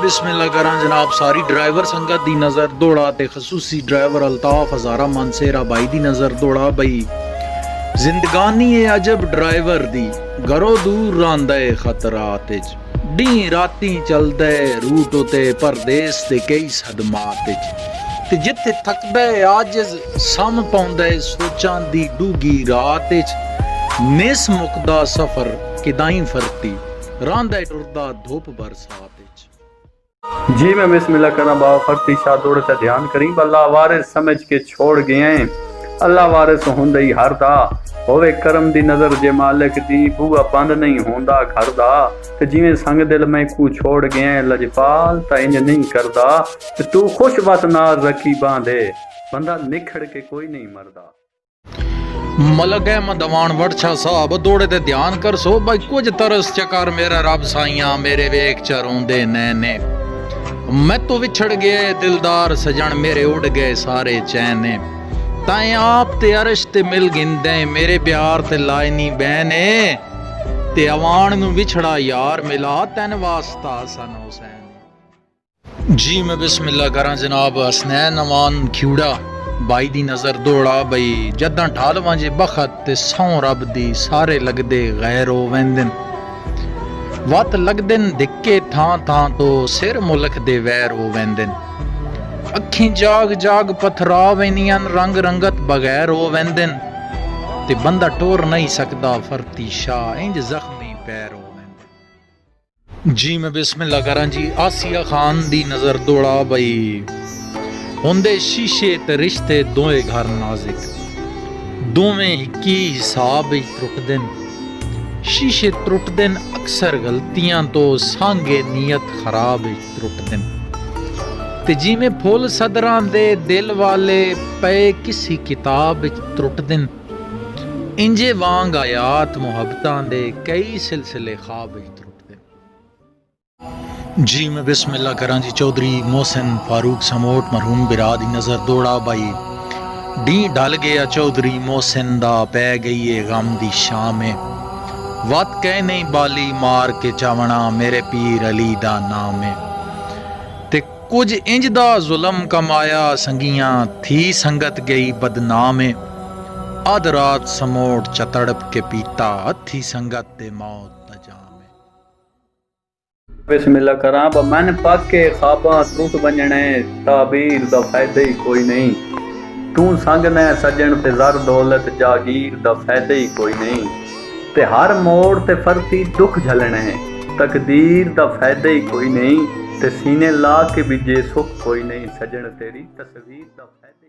बिस्मिल्लाह करा जनाब सारी ड्राइवर संगत दी नज़र दौड़ा ते खसूसी ड्राइवर अल्ताफ हज़ारा मानसेरा भाई दी नज़र दौड़ा बई जिंदगानी है अजब ड्राइवर दी घरों दूर रांदा है खतरात डी राती चलदा है रूट उते परदेस ते कई सदमात ते जिथे थकदा है आजिज़ सम पाउंदा है सोचां दी डूगी रात निस मुकदा सफर किदाई फरती रांदा टुरदा धुप बरसात जी मैं बिस्मिल्लाह करा बाबा फरती शाह दौड़ ते ध्यान करी अल्लाह वारिस समझ के छोड़ गए अल्लाह वारिस होंदा ही हर दा होवे करम दी नजर जे मालिक दी बूआ बंद नहीं होंदा घर दा ते जिवें संग दिल मैं कू छोड़ गए लजपाल ता इंज नहीं करदा ते तू खुश बात नाल रखी बांधे बंदा निखड़ के कोई नहीं मरदा मलक अहमद अवान वटछा साहब दौड़े ते ध्यान कर सो भाई कुछ तरस चकर मेरा रब साइया मेरे वेख चरोंदे नैने मैं तो विछड़ गए दिलदार सजन मेरे उड़ गए सारे चैने ताए आप ते अरश ते मिल गिंदे मेरे प्यार ते लाइनी बहने ते अवान नु विछड़ा यार मिला तैन वास्ता सन हुसैन जी मैं बिस्मिल्लाह करा जनाब हसनैन अवान खिउड़ा बाई दी नजर दौड़ा बई जद्दां ढालवां जे बखत ते सौ रब दी सारे लगदे गैरो वेंदन वत लगदन धिक्के थां थां तो सिर मुल्क दे वैर हो वेंदन अखीं जाग जाग पथरा वेनियन रंग रंगत बगैर हो वेंदन ते बंदा टोर नहीं सकदा फरती शाह इंज जख्मी पैर हो वेंदन जी मैं बिस्मिल्लाह करा जी आसिया खान दी नजर दौड़ा बई हुंदे शीशे ते रिश्ते दोए घर नाजिक दोवें हिक्की हिसाब त्रुटदन शीशे त्रुटदन अक्सर गलतियां तो सांगे नीयत खराब त्रुटदन ते जिवें फुल सदरां दे दिल वाले पे किसी किताब त्रुटदन इंजे वांग आयात मुहब्बतां दे कई सिलसिले ख्वाब त्रुटदन जी मैं बिस्मिल्लाह करा जी चौधरी मोहसिन फारूक समोट मरहूम बिरा दी नजर दौड़ा बाई डी ढल गया चौधरी मोहसिन दा पै गई है गम दी शाम वत कह नहीं बाली मार के चावना मेरे पीर अली दा नाम है ते कुछ इंज दा जुल्म कमाया संगियां थी संगत गई बदनाम है अध रात समोट चतड़प के पीता हथी संगत दे मौत दा जाम है बिस्मिल्लाह करा मन पाके ख्वाबां टूट वंजणे ताबीर दा फायदा ही कोई नहीं तू संग ने सजन ते ज़र दौलत जागीर दा फायदा ही कोई नहीं ते हर मोड़ ते फरती दुख झलने तकदीर दा फायदा ही कोई नहीं ते सीने ला के भी जे सुख कोई नहीं सजन तेरी तस्वीर दा फायदा